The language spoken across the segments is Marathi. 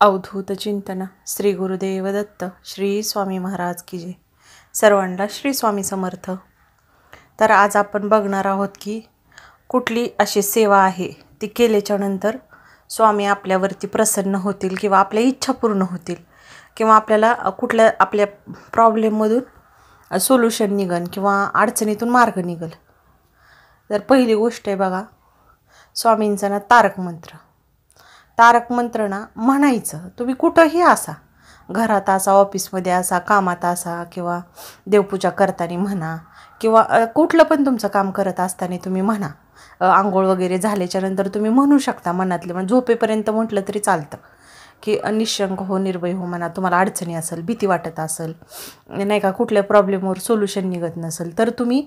अवधूत चिंतन श्री गुरुदेव दत्त श्री स्वामी महाराज की जय. सर्वांना श्री स्वामी समर्थ. तर आज आपण बघणार आहोत की कुठली अशी सेवा आहे ती केल्याच्या नंतर स्वामी आपल्यावरती प्रसन्न होतील किंवा आपल्या इच्छा पूर्ण होतील किंवा आपल्याला कुठल्या आपल्या प्रॉब्लेममधून सोल्युशन निघन किंवा अडचणीतून मार्ग निघल. तर पहिली गोष्ट आहे बघा, स्वामींचा ना तारक मंत्र ना म्हणायचं. तुम्ही कुठंही असा, घरात असा, ऑफिसमध्ये असा, कामात असा किंवा देवपूजा करताना म्हणा किंवा कुठलं पण तुमचं काम करत असताना तुम्ही म्हणा. आंघोळ वगैरे झाल्याच्या नंतर तुम्ही म्हणू शकता मनातले, म्हणजे झोपेपर्यंत म्हटलं तरी चालतं की निशंक हो, निर्भय हो म्हणा. तुम्हाला अडचणी असेल, भीती वाटत असेल नाही का, कुठल्या प्रॉब्लेमवर सोल्युशन निघत नसेल तर तुम्ही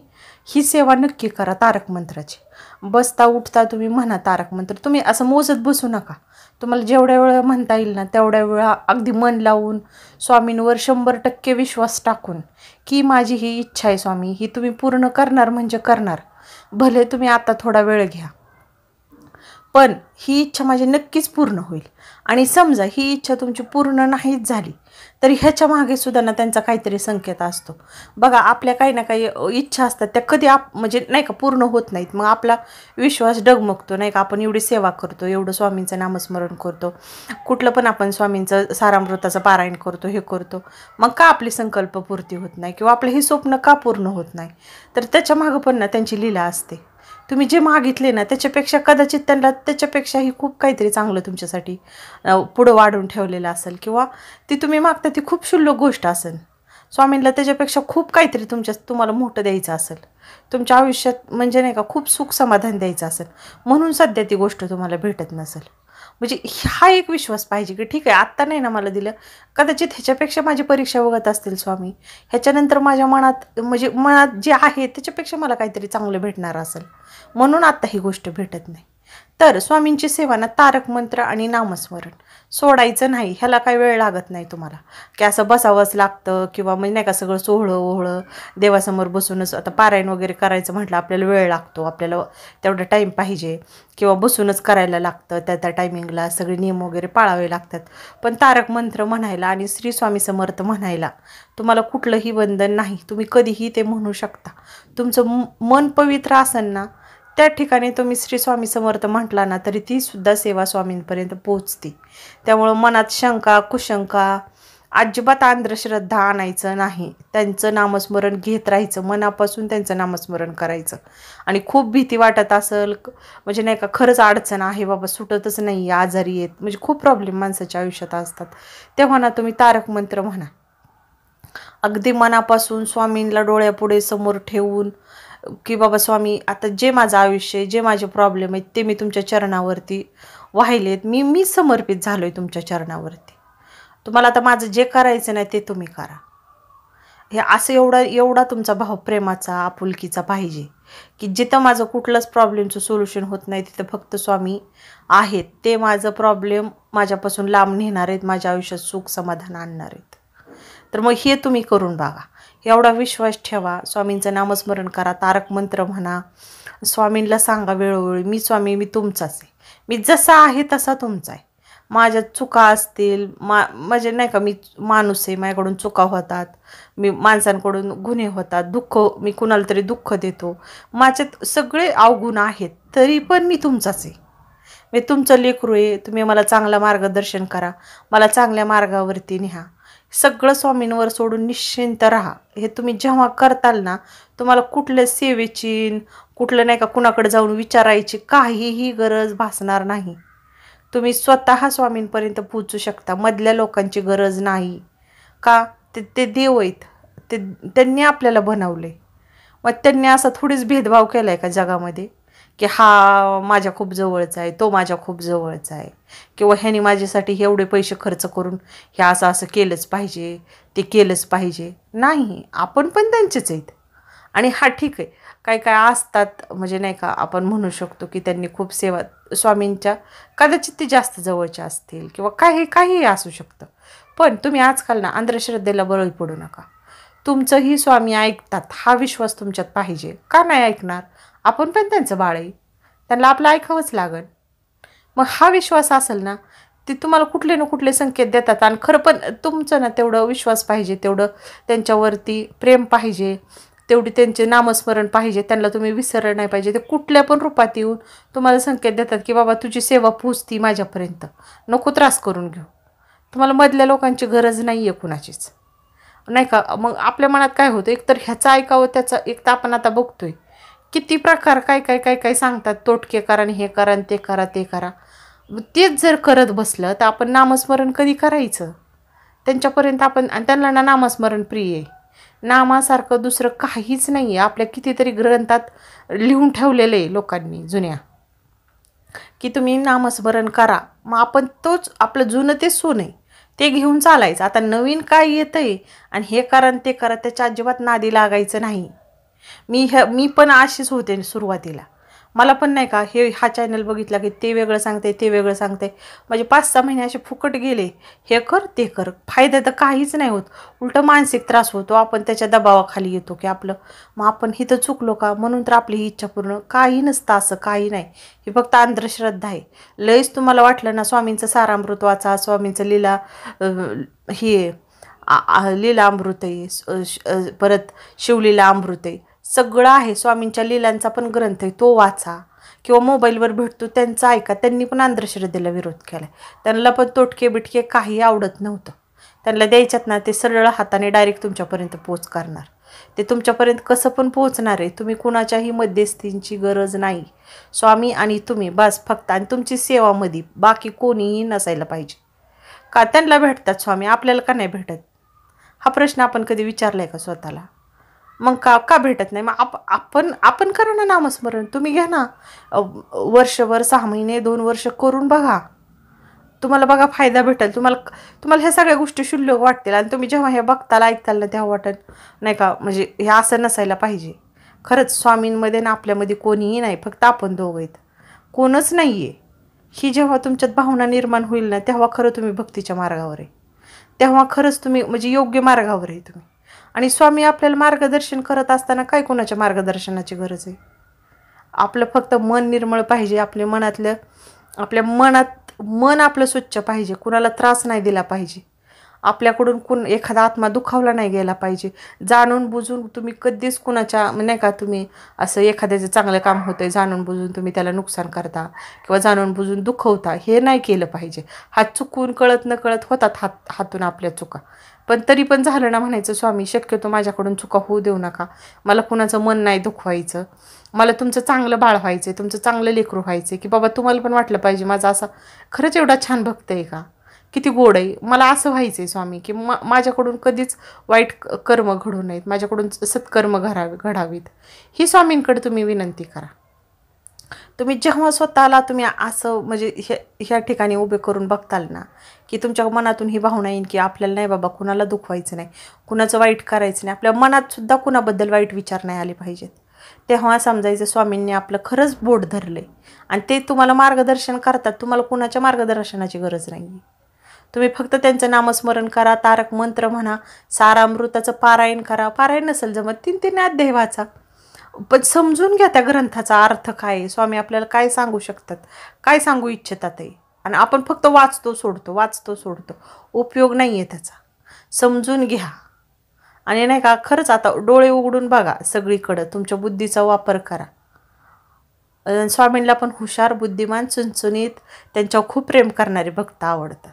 ही सेवा नक्की करा तारक मंत्राची. बसता उठता तुम्ही म्हणा तारक मंत्र. तुम्ही असं मोजत बसू नका. तुम्हाला जेवढ्या वेळा म्हणता येईल ना तेवढ्या वेळा अगदी मन लावून स्वामींवर 100% विश्वास टाकून की माझी ही इच्छा आहे स्वामी, ही तुम्ही पूर्ण करणार म्हणजे करणार. भले तुम्ही आता थोडा वेळ घ्या, पण ही इच्छा माझी नक्कीच पूर्ण होईल. आणि समजा ही इच्छा तुमची पूर्ण नाहीच झाली तरी ह्याच्या मागे सुद्धा ना त्यांचा काहीतरी संकेत असतो. बघा, आपल्या काही ना काही इच्छा असतात त्या कधी म्हणजे नाही का पूर्ण होत नाहीत. मग आपला विश्वास डगमगतो नाही का. आपण एवढी सेवा करतो, एवढं स्वामींचं नामस्मरण करतो, कुठलं पण आपण स्वामींचं सारामृताचं पारायण करतो, हे करतो, मग का आपली संकल्पपूर्ती होत नाही किंवा आपलं हे स्वप्न का पूर्ण होत नाही? तर त्याच्या मागं पण ना त्यांची लीला असते. तुम्ही जे मागितले ना त्याच्यापेक्षा कदाचित त्यांना त्याच्यापेक्षाही खूप काहीतरी चांगलं तुमच्यासाठी पुढं वाढून ठेवलेलं असेल किंवा ती तुम्ही मागता ती खूप क्षुल्लक गोष्ट असेल. स्वामींना त्याच्यापेक्षा खूप काहीतरी तुम्हाला मोठं द्यायचं असेल, तुमच्या आयुष्यात म्हणजे नाही का खूप सुख समाधान द्यायचं असेल, म्हणून सध्या ती गोष्ट तुम्हाला भेटत नसेल. म्हणजे हा एक विश्वास पाहिजे की ठीक आहे, आत्ता नाही ना मला दिलं, कदाचित ह्याच्यापेक्षा माझी परीक्षा बघत असतील स्वामी, ह्याच्यानंतर माझ्या मनात जे आहे त्याच्यापेक्षा मला काहीतरी चांगलं भेटणार असेल, म्हणून आत्ता ही गोष्ट भेटत नाही. तर स्वामींची सेवा ना तारक मंत्र आणि नामस्मरण सोडायचं नाही. ह्याला काही वेळ लागत नाही तुम्हाला की असं बसावंच लागतं किंवा म्हणजे नाही का सगळं सोहळं ओहळं देवासमोर बसूनच. आता पारायण वगैरे करायचं म्हटलं आपल्याला वेळ लागतो, आपल्याला तेवढा टाईम पाहिजे किंवा बसूनच करायला लागतं, त्या टायमिंगला सगळे नियम वगैरे पाळावे लागतात. पण तारक मंत्र म्हणायला आणि श्री स्वामी समर्थ म्हणायला तुम्हाला कुठलंही बंधन नाही. तुम्ही कधीही ते म्हणू शकता. तुमचं मन पवित्र असेल ना त्या ठिकाणी तुम्ही श्री स्वामी समर्थ म्हटला ना तरी ती सुद्धा सेवा स्वामींपर्यंत पोहोचते. त्यामुळं मनात शंका कुशंका अजिबात अंधश्रद्धा आणायचं नाही. त्यांचं नामस्मरण घेत राहायचं, मनापासून त्यांचं नामस्मरण करायचं. आणि खूप भीती वाटत असेल म्हणजे नाही का खरंच अडचण आहे बाबा, सुटतच नाही, आजारी येत, म्हणजे खूप प्रॉब्लेम माणसाच्या आयुष्यात असतात, तेव्हा ना तुम्ही तारक मंत्र म्हणा. अगदी मनापासून स्वामींना डोळ्यापुढे समोर ठेवून की बाबा स्वामी, आता जे माझं आयुष्य आहे, जे माझे प्रॉब्लेम आहेत ते मी तुमच्या चरणावरती वाहिलेत, मी समर्पित झालो आहे तुमच्या चरणावरती. तुम्हाला आता माझं जे करायचं नाही ते तुम्ही करा. हे असं एवढा तुमचा भाव प्रेमाचा आपुलकीचा पाहिजे की जिथं माझं कुठलंच प्रॉब्लेमचं सोल्युशन होत नाही तिथं फक्त स्वामी आहेत. ते माझं प्रॉब्लेम माझ्यापासून लांब नेणार आहेत, माझ्या आयुष्यात सुख समाधान आणणार आहेत. तर मग हे तुम्ही करून बघा. एवढा विश्वास ठेवा, स्वामींचं नामस्मरण करा, तारक मंत्र म्हणा, स्वामींना सांगा वेळोवेळी मी स्वामी, मी तुमचाच आहे, मी जसा आहे तसा तुमचा आहे. माझ्या चुका असतील, म्हणजे नाही का मी माणूस आहे, माझ्याकडून चुका होतात, मी माणसांकडून गुन्हे होतात, मी कुणाला तरी दुःख देतो, माझ्यात सगळे अवगुण आहेत, तरी पण मी तुमचाच आहे, मी तुमचं लेकरू आहे. तुम्ही मला चांगलं मार्गदर्शन करा, मला चांगल्या मार्गावरती न्या. सगळं स्वामींवर सोडून निश्चिंत राहा. हे तुम्ही जेव्हा करताल ना तुम्हाला कुठल्या सेवेची, कुठलं नाही का कुणाकडे जाऊन विचारायची काहीही गरज भासणार नाही. तुम्ही स्वतः स्वामींपर्यंत पोहोचू शकता. मधल्या लोकांची गरज नाही. का? ते देव आहेत, त्यांनी आपल्याला बनवले. मग त्यांनी असा थोडीच भेदभाव केला आहे का जगामध्ये की हा माझ्या खूप जवळचा आहे, तो माझ्या खूप जवळचा आहे, किंवा ह्याने माझ्यासाठी एवढे पैसे खर्च करून हे असं केलंच पाहिजे, ते केलंच पाहिजे? नाही, आपण पण त्यांचेच आहेत. आणि हा ठीक आहे, काय असतात म्हणजे नाही का आपण म्हणू शकतो की त्यांनी खूप सेवा स्वामींच्या कदाचित ते जास्त जवळच्या असतील किंवा काहीही असू शकतं. पण तुम्ही आजकाल ना अंधश्रद्धेला बळी पडू नका. तुमचंही स्वामी ऐकतात हा विश्वास तुमच्यात पाहिजे. का नाही ऐकणार? आपण पण त्यांचं बाळ आहे, त्यांना आपलं ऐकावंच लागेल. मग हा विश्वास असेल ना ते तुम्हाला कुठले ना कुठले संकेत देतात. आणि खरं पण तुमचं ना तेवढं विश्वास पाहिजे, तेवढं त्यांच्यावरती प्रेम पाहिजे, तेवढी त्यांचे नामस्मरण पाहिजे, त्यांना तुम्ही विसरलं नाही पाहिजे. ते कुठल्या पण रूपात येऊन तुम्हाला संकेत देतात की बाबा तुझी सेवा पोचती माझ्यापर्यंत, नको त्रास करून घेऊ. तुम्हाला मधल्या लोकांची गरज नाही आहे कुणाचीच, नाही का. मग आपल्या मनात काय होतं, एकतर ह्याचं ऐकावं त्याचं, एक तर आपण आता बघतोय किती प्रकार काय काय काय काय सांगतात, तोटके करा आणि हे करा आणि ते करा ते करा. तेच जर करत बसलं तर आपण नामस्मरण कधी करायचं त्यांच्यापर्यंत. आपण आणि त्यांना ना नामस्मरण प्रिय आहे, नामासारखं दुसरं काहीच नाही आहे. आपल्या कितीतरी ग्रंथात लिहून ठेवलेलं आहे लोकांनी जुन्या, की तुम्ही नामस्मरण करा. मग आपण तोच आपलं जुनं ते सोनं आहे ते घेऊन चालायचं. आता नवीन काय येतंय आणि हे करा आणि ते करा त्याच्या अजिबात नादी लागायचं नाही. मी पण अशीच होते सुरुवातीला. मला पण नाही का हा चॅनल बघितला की ते वेगळं सांगते ते वेगळं सांगते, म्हणजे 5-6 महिने असे फुकट गेले. हे कर ते कर, फायदा तर काहीच नाही होत, उलटं मानसिक त्रास होतो. आपण त्याच्या दबावाखाली येतो की आपलं मग आपण हिथं चुकलो का म्हणून तर आपली ही इच्छा पूर्ण. काही नसतं असं, काही नाही. ही फक्त अंधश्रद्धा आहे. लयच तुम्हाला वाटलं ना स्वामींचं सारामृत वाचा, स्वामींचं लीला हे लीला अमृत आहे, परत शिवलीला अमृत आहे, सगळं आहे. स्वामींच्या लीलांचा पण ग्रंथ आहे तो वाचा, किंवा मोबाईलवर भेटतो त्यांचा ऐका. त्यांनी पण अंधश्रद्धेला विरोध केला. त्यांना पण तोटके बिटके काही आवडत नव्हतं. त्यांना द्यायच्यात ना ते सरळ हाताने डायरेक्ट तुमच्यापर्यंत पोच करणार. ते तुमच्यापर्यंत कसं पण पोचणार आहे. तुम्ही कुणाच्याही मध्यस्थींची गरज नाही. स्वामी आणि तुम्ही बस फक्त, आणि तुमची सेवामध्ये बाकी कोणीही नसायला पाहिजे. का त्यांना भेटतात स्वामी, आपल्याला का नाही भेटत? हा प्रश्न आपण कधी विचारलाय का स्वतःला? मग का भेटत नाही? मग आपण करा ना नामस्मरण. तुम्ही घ्या ना वर्षभर, 6 महिने, 2 वर्ष करून बघा. तुम्हाला बघा फायदा भेटेल. तुम्हाला ह्या सगळ्या गोष्टी क्षुल्लक वाटतील. आणि तुम्ही जेव्हा हे बघताल ऐकताल ना तेव्हा वाटेल नाही का, म्हणजे हे असं नसायला पाहिजे. खरंच स्वामींमध्ये ना आपल्यामध्ये कोणीही नाही, फक्त आपण दोघं आहेत, कोणच नाही आहे. ही जेव्हा तुमच्यात भावना निर्माण होईल ना तेव्हा खरं तुम्ही भक्तीच्या मार्गावर आहे, तेव्हा खरंच तुम्ही म्हणजे योग्य मार्गावर आहे तुम्ही. आणि स्वामी आपल्याला मार्गदर्शन करत असताना काय कोणाच्या मार्गदर्शनाची गरज आहे? आपलं फक्त मन निर्मळ पाहिजे. आपल्या मन आपलं स्वच्छ पाहिजे, कुणाला त्रास नाही दिला पाहिजे, आपल्याकडून एखादा आत्मा दुखावला नाही गेला पाहिजे. जाणून बुजून तुम्ही कधीच कुणाच्या नाही का, तुम्ही असं एखाद्याचं चांगलं काम होतंय जाणून बुजून तुम्ही त्याला नुकसान करता किंवा जाणून बुजून दुखवता, हे नाही केलं पाहिजे. हात चुकून कळत न कळत होतात हातून आपल्या चुका, पण तरी पण झालं ना म्हणायचं स्वामी शक्यतो माझ्याकडून चुका होऊ देऊ नका, मला कुणाचं मन नाही दुखवायचं, मला तुमचं चांगलं बाळ व्हायचं आहे, तुमचं चांगलं लेकरू व्हायचं आहे, की बाबा तुम्हाला पण वाटलं पाहिजे माझा असा खरंच एवढा छान भक्त आहे का, किती गोड आहे, मला असं व्हायचं आहे स्वामी की माझ्याकडून कधीच वाईट कर्म घडू नयेत, माझ्याकडून सत्कर्म घडावीत. ही स्वामींकडे तुम्ही विनंती करा. तुम्ही जेव्हा स्वतःला तुम्ही असं म्हणजे ह्या ठिकाणी उभे करून बघताल ना की तुमच्या मनातून ही भावना येईल की आपल्याला नाही बाबा कुणाला दुखवायचं नाही, कुणाचं वाईट करायचं नाही, आपल्या मनात सुद्धा कुणाबद्दल वाईट विचार नाही आले पाहिजेत, तेव्हा समजायचं स्वामींनी आपलं खरंच बोट धरलं आहे आणि ते तुम्हाला मार्गदर्शन करतात. तुम्हाला कुणाच्या मार्गदर्शनाची गरज नाही आहे. तुम्ही फक्त त्यांचं नामस्मरण करा, तारक मंत्र म्हणा, सारामृताचं पारायण करा, पारायण नसेल जमत 3-3 अध्याय वाचा, पण समजून घ्या त्या ग्रंथाचा अर्थ काय आहे, स्वामी आपल्याला काय सांगू शकतात, काय सांगू इच्छितात आहे. आणि आपण फक्त वाचतो सोडतो, उपयोग नाही आहे त्याचा. समजून घ्या आणि नाही का खरंच आता डोळे उघडून बघा सगळीकडं, तुमच्या बुद्धीचा वापर करा. स्वामींना पण हुशार, बुद्धिमान, चुणचुणीत, त्यांच्यावर खूप प्रेम करणारे भक्त आवडतात.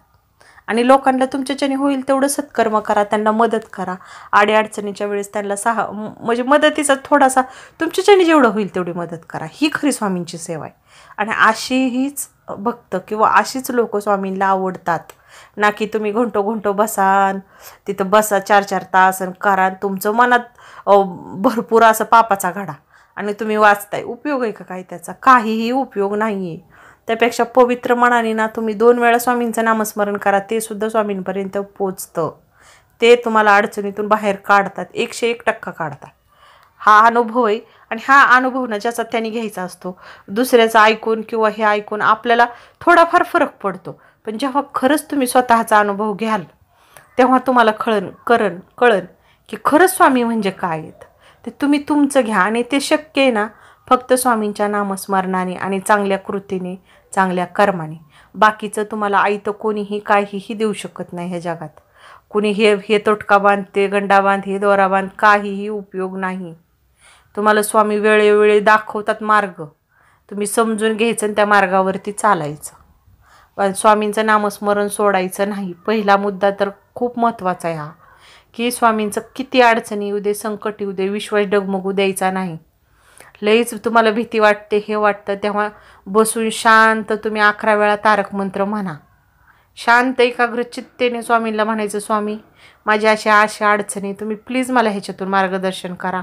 आणि लोकांना तुमच्याच्याने होईल तेवढं सत्कर्म करा, त्यांना मदत करा. अडीअडचणीच्या वेळेस त्यांना म्हणजे मदतीचा थोडासा तुमच्याच्याने जेवढं होईल तेवढी मदत करा. ही खरी स्वामींची सेवा आहे. आणि अशी हीच भक्त किंवा अशीच लोक स्वामींना आवडतात ना, की तुम्ही घंटो बसान तिथं बसा 4-4 तास आणि करा, तुमचं मनात भरपूर असं पापाचा घडा आणि तुम्ही वाचताय, उपयोग आहे का काही त्याचा? काहीही उपयोग नाही आहे. त्यापेक्षा पवित्र मनाने ना तुम्ही 2 वेळा स्वामींचं नामस्मरण करा, ते सुद्धा स्वामींपर्यंत पोचतं. ते तुम्हाला अडचणीतून बाहेर काढतात, 101% काढतात. हा अनुभव आहे. आणि हा अनुभव ना ज्याचा त्यांनी घ्यायचा असतो, दुसऱ्याचं ऐकून किंवा हे ऐकून आपल्याला थोडाफार फरक पडतो, पण जेव्हा खरंच तुम्ही स्वतःचा अनुभव घ्याल तेव्हा तुम्हाला कळन की खरंच स्वामी म्हणजे काय आहेत. ते तुम्ही तुमचं घ्या आणि ते शक्य आहे ना फक्त स्वामींच्या नामस्मरणाने आणि चांगल्या कृतीने, चांगल्या कर्माने. बाकीचं तुम्हाला आयतं कोणीही काहीही देऊ शकत नाही ह्या जगात. कुणी हे तोटका बांध, ते गंडा बांध, हे दोरा बांध, काहीही उपयोग नाही. तुम्हाला स्वामी वेळोवेळी दाखवतात मार्ग, तुम्ही समजून घ्यायचं आणि त्या मार्गावरती चालायचं. पण स्वामींचं नामस्मरण सोडायचं नाही. पहिला मुद्दा तर खूप महत्त्वाचा आहे हा, की स्वामींचं किती अडचणी येऊ दे, संकट येऊ दे, विश्वास डगमगू द्यायचा नाही. लईच तुम्हाला भीती वाटते, हे वाटतं, तेव्हा बसून शांत तुम्ही 11 वेळा तारक मंत्र म्हणा. शांत एकाग्र चित्तेने स्वामींना म्हणायचं, स्वामी माझी अशा अडचणी, तुम्ही प्लीज मला ह्याच्यातून मार्गदर्शन करा.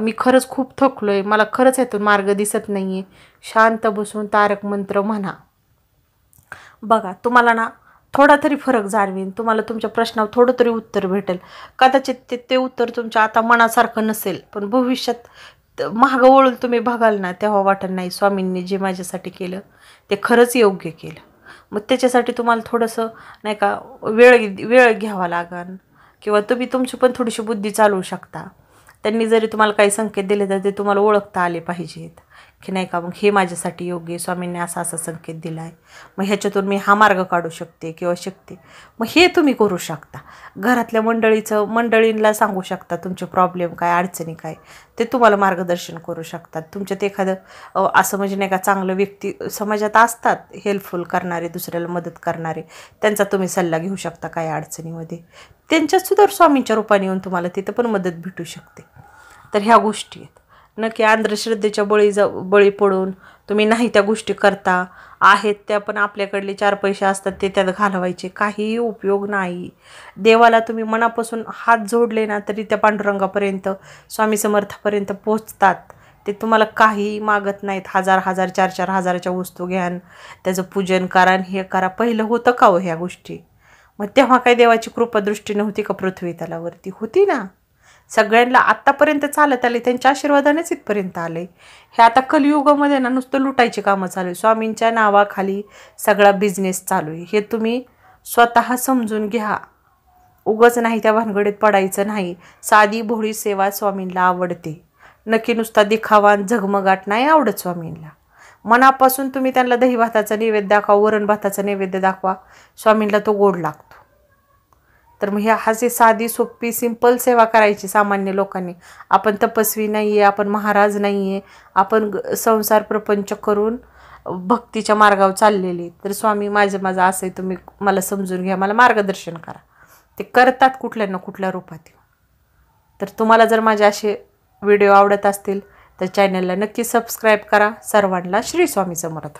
मी खरंच खूप थकलो आहे, मला खरंच ह्यातून मार्ग दिसत नाही आहे. शांत बसून तारक मंत्र म्हणा. बघा तुम्हाला ना थोडा तरी फरक जाणवेल. तुम्हाला तुमच्या प्रश्नावर थोडं तरी उत्तर भेटेल. कदाचित ते उत्तर तुमच्या आता मनासारखं नसेल, पण भविष्यात मागं वळून तुम्ही बघाल ना, तेव्हा वाटेल नाही स्वामींनी जे माझ्यासाठी केलं ते खरंच योग्य केलं. मग त्याच्यासाठी तुम्हाला थोडंसं नाही का वेळ घ्यावा लागेल, किंवा तुम्ही तुमची पण थोडीशी बुद्धी चालवू शकता. त्यांनी जरी तुम्हाला काही संकेत दिले तर ते तुम्हाला ओळखता आले पाहिजेत, की नाही का मग हे माझ्यासाठी योग्य आहे, स्वामींनी असा संकेत दिला आहे, मग ह्याच्यातून मी हा मार्ग काढू शकते किंवा शकते. मग हे तुम्ही करू शकता. घरातल्या मंडळींना सांगू शकता तुमचे प्रॉब्लेम काय, अडचणी काय, ते तुम्हाला मार्गदर्शन करू शकतात. तुमच्यात एखादं असं म्हणजे नाही का चांगलं व्यक्ती समाजात असतात, हेल्पफुल करणारे, दुसऱ्याला मदत करणारे, त्यांचा तुम्ही सल्ला घेऊ शकता काय अडचणीमध्ये. त्यांच्यातसुद्धा स्वामींच्या रूपाने येऊन तुम्हाला तिथं पण मदत भेटू शकते. तर ह्या गोष्टी आहेत. नक्की अंधश्रद्धेच्या बळी पडून तुम्ही नाही त्या गोष्टी करता. आहेत त्या पण आपल्याकडले 4 पैसे असतात ते त्यात घालवायचे, काहीही उपयोग नाही. देवाला तुम्ही मनापासून हात जोडले ना तरी त्या पांडुरंगापर्यंत, स्वामी समर्थापर्यंत पोचतात. ते तुम्हाला काहीही मागत नाहीत. 1000 4-4 हजाराच्या वस्तू घ्यान, त्याचं पूजन करा, हे करा. पहिलं होतं का हो ह्या गोष्टी? मग तेव्हा काय देवाची कृपा दृष्टी नव्हती का पृथ्वी तलावरती? होती ना. सगळ्यांना आत्तापर्यंत चालत आले, त्यांच्या आशीर्वादानेच इथपर्यंत आले. हे आता कलियुगामध्ये ना नुसतं लुटायची कामं चालू आहे. स्वामींच्या नावाखाली सगळा बिझनेस चालू आहे. हे तुम्ही स्वतः समजून घ्या. उगाच नाही त्या भानगडीत पडायचं नाही. साधी भोळी सेवा स्वामींना आवडते. नक्की नुसता दिखावा झगमगाट नाही आवडत स्वामींना. मनापासून तुम्ही त्यांना दही भाताचा नैवेद्य दाखवा, वरण भाताचा नैवेद्य दाखवा, स्वामींना तो गोड लागतो. तर मग ह्या अशी साधी सोपी सिंपल सेवा करायची सामान्य लोकांनी. आपण तपस्वी नाही आहे, आपण महाराज नाही आहे, आपण संसार प्रपंच करून भक्तीच्या मार्गावर चाललेले. तर स्वामी माझं असं आहे, तुम्ही मला समजून घ्या, मला मार्गदर्शन करा. ते करतात कुठल्या ना कुठल्या रूपात. तर तुम्हाला जर माझे असे व्हिडिओ आवडत असतील तर चॅनलला नक्की सबस्क्राईब करा. सर्वांना श्री स्वामी समर्थ.